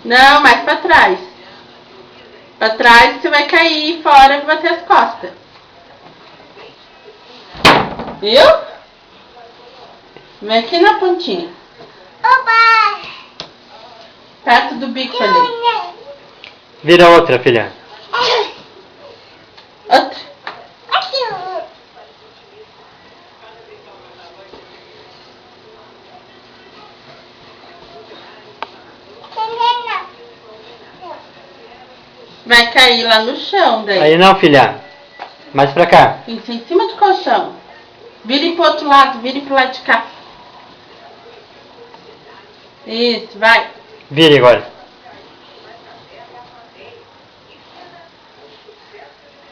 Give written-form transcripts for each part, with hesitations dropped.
Não, mais pra trás. Pra trás você vai cair fora e bater as costas. Viu? Vem aqui na pontinha. Oba! Perto do bico ali. Vira outra, filha. Outra. Vai cair lá no chão daí. Aí não, filha. Mais pra cá. Isso, em cima do colchão. Vire pro outro lado, vire pro lado de cá. Isso, vai. Vire agora.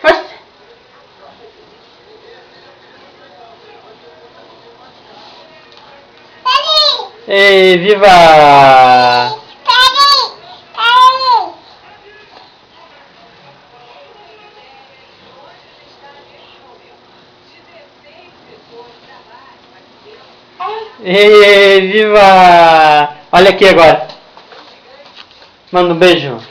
Força. Ei, viva! Ei, viva! Olha aqui agora. Manda um beijo.